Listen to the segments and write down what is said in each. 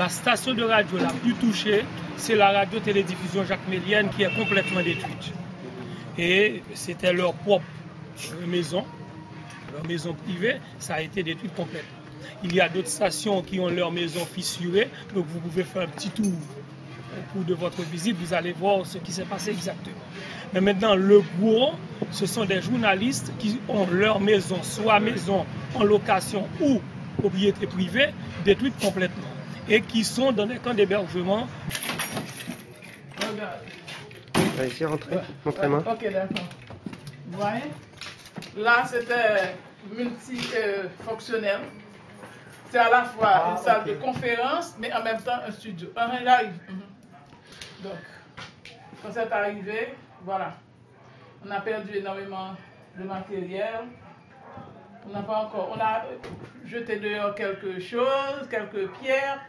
La station de radio la plus touchée, c'est la radio-télédiffusion Jacques Mélienne qui est complètement détruite. Et c'était leur propre maison, leur maison privée, ça a été détruit complètement. Il y a d'autres stations qui ont leur maison fissurée, donc vous pouvez faire un petit tour au cours de votre visite, vous allez voir ce qui s'est passé exactement. Mais maintenant, le gros, ce sont des journalistes qui ont leur maison, soit maison en location ou propriété privée, détruite complètement. Et qui sont dans des camps d'hébergement. Ici, rentrez, montrez-moi. Ok, d'accord. Vous voyez? Là, c'était multi-fonctionnel. C'est à la fois une salle de conférence, mais en même temps un studio. J'arrive. Donc, quand c'est arrivé, voilà. On a perdu énormément de matériel. On a jeté dehors quelque chose, quelques pierres,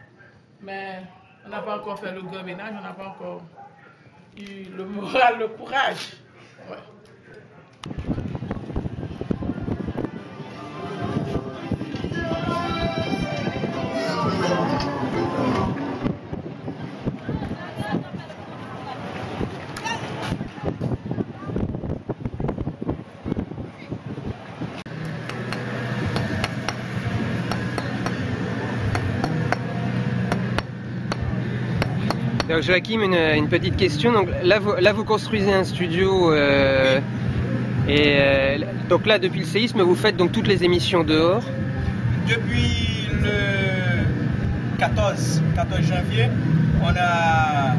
mais on n'a pas encore fait le grand ménage, on n'a pas encore eu le moral, le courage. Ouais. Donc Joachim, une petite question. Donc là, vous construisez un studio donc là, depuis le séisme, vous faites donc toutes les émissions dehors. Depuis le 14 janvier, on a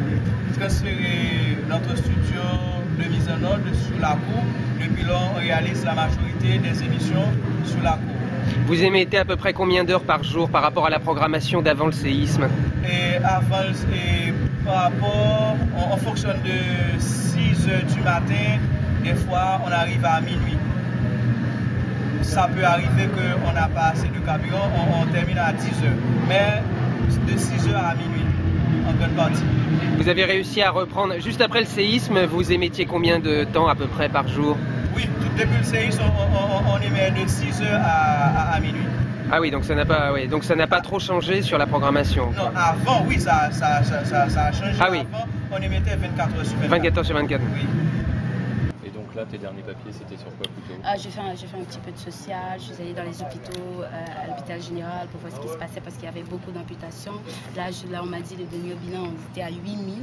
transféré notre studio de mise en ordre sur la cour. Depuis là, on réalise la majorité des émissions sur la cour. Vous émettez à peu près combien d'heures par jour par rapport à la programmation d'avant le séisme? Par rapport, on fonctionne de 6 h du matin, des fois on arrive à minuit. Ça peut arriver qu'on n'a pas assez de carburant, on termine à 10 h. Mais de 6 h à minuit, en grande partie. Vous avez réussi à reprendre, juste après le séisme, vous émettiez combien de temps à peu près par jour? Oui, depuis le séisme, on émet de 6 h à minuit. Ah oui, donc ça n'a pas trop changé sur la programmation. Non, avant, oui, ça a changé. Ah oui. Avant, on émettait 24 h sur 24. 24 heures sur 24. Oui. Et donc là, tes derniers papiers, c'était sur quoi plutôt? J'ai fait un petit peu de social, je suis allée dans les hôpitaux, à l'hôpital général pour voir ce qui se passait parce qu'il y avait beaucoup d'amputations. Là, on m'a dit le dernier bilan, on était à 8000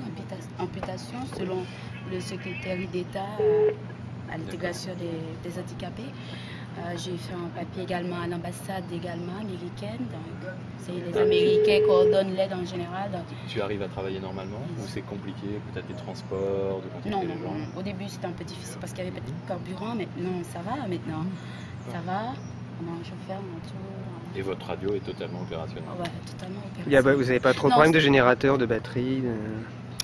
amputations selon le secrétaire d'État à l'intégration des handicapés. J'ai fait un papier également à l'ambassade américaine. C'est les Américains qui coordonnent l'aide en général. Donc. Tu arrives à travailler normalement ou c'est compliqué, peut-être des transports, de contacter les gens? Non. Au début c'était un peu difficile parce qu'il y avait pas de carburant, mais non, ça va maintenant. Ça va, on a un chauffeur, on a tout. Et votre radio est totalement opérationnelle? Ouais, totalement opérationnelle. Vous n'avez pas trop de problèmes de générateur, de batterie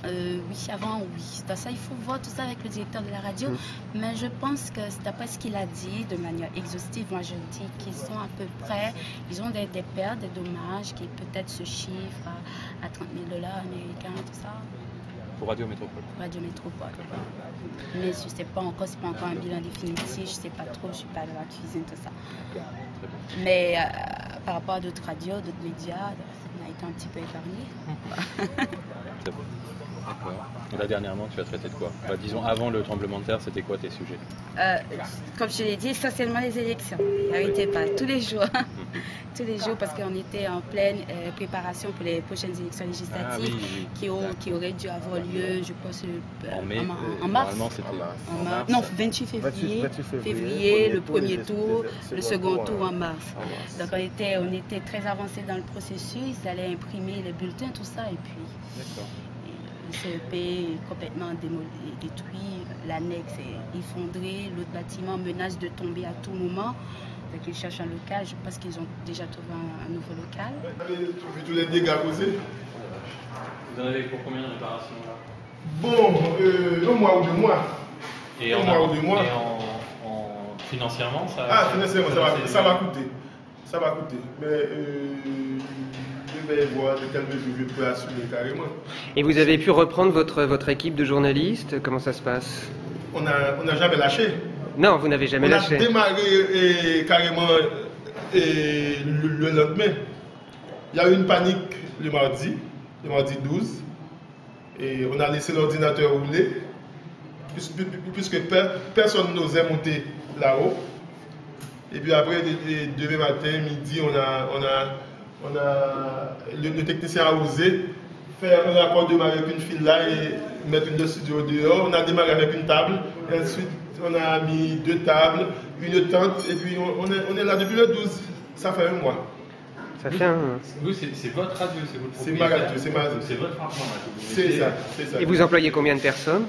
Oui, avant, oui. Dans ça, il faut voir tout ça avec le directeur de la radio. Mais je pense que d'après ce qu'il a dit, de manière exhaustive, moi je dis qu'ils sont à peu près, ils ont des pertes, des dommages qui peut-être se chiffrent à 30 000 $ américains, tout ça. Pour Radio Métropole? Radio Métropole. Mais je sais pas encore, c'est pas encore un bilan définitif, je sais pas trop, je suis pas dans la cuisine, tout ça. Mais par rapport à d'autres radios, d'autres médias, on a été un petit peu épargnés. C'est bon. D'accord. Et là, dernièrement, tu as traité de quoi? Disons, avant le tremblement de terre, c'était quoi tes sujets? Comme je l'ai dit, essentiellement les élections. N'arrêtez pas, tous les jours. Tous les jours, parce qu'on était en pleine préparation pour les prochaines élections législatives qui auraient dû avoir lieu, je pense, en mars. Non, 28 février, le premier tour, le second tour en mars. Donc on était très avancés dans le processus, ils allaient imprimer les bulletins, tout ça, et puis... Le CEP est complètement détruit, l'annexe est effondrée, l'autre bâtiment menace de tomber à tout moment. Donc ils cherchent un local, je pense qu'ils ont déjà trouvé un nouveau local. Tous les dégâts causés. Vous en avez pour combien de réparations là? Bon, un mois ou 2 mois. Et un mois ou 2 mois. Et financièrement, ça... financièrement, ça va coûter. Ça va coûter. Mais je vais voir de quelle mesure je peux assumer carrément. Et vous avez pu reprendre votre équipe de journalistes? Comment ça se passe? On n'a jamais lâché. Non, vous n'avez jamais lâché. On a démarré carrément le lendemain. Il y a eu une panique le mardi 12. Et on a laissé l'ordinateur rouler, puisque personne n'osait monter là-haut. Et puis après, demain matin, midi, le technicien a osé faire un raccordement avec une file là et mettre le studio dehors. On a démarré avec une table, et ensuite on a mis 2 tables, une tente, et puis on est là depuis le 12. Ça fait un mois. Ça fait un... Vous, c'est votre radio, c'est votre C'est ma radio, c'est ma radio. C'est votre argent. C'est ça. Et vous employez combien de personnes?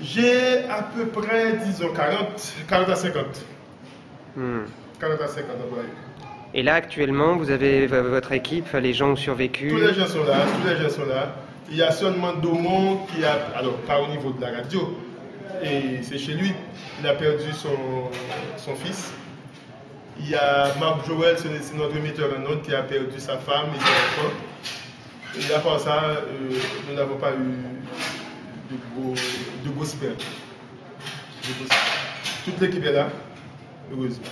J'ai à peu près, disons, 40 à 50. 40 à 50 employés. Et là, actuellement, vous avez votre équipe, les gens ont survécu? Tous les gens sont là. Il y a seulement Domon qui a, alors pas au niveau de la radio, et c'est chez lui, il a perdu son fils. Il y a Marc Joël, c'est notre metteur en ondes, qui a perdu sa femme et son enfant. Et à part ça, nous n'avons pas eu de grosses pertes. Toute l'équipe est là, heureusement.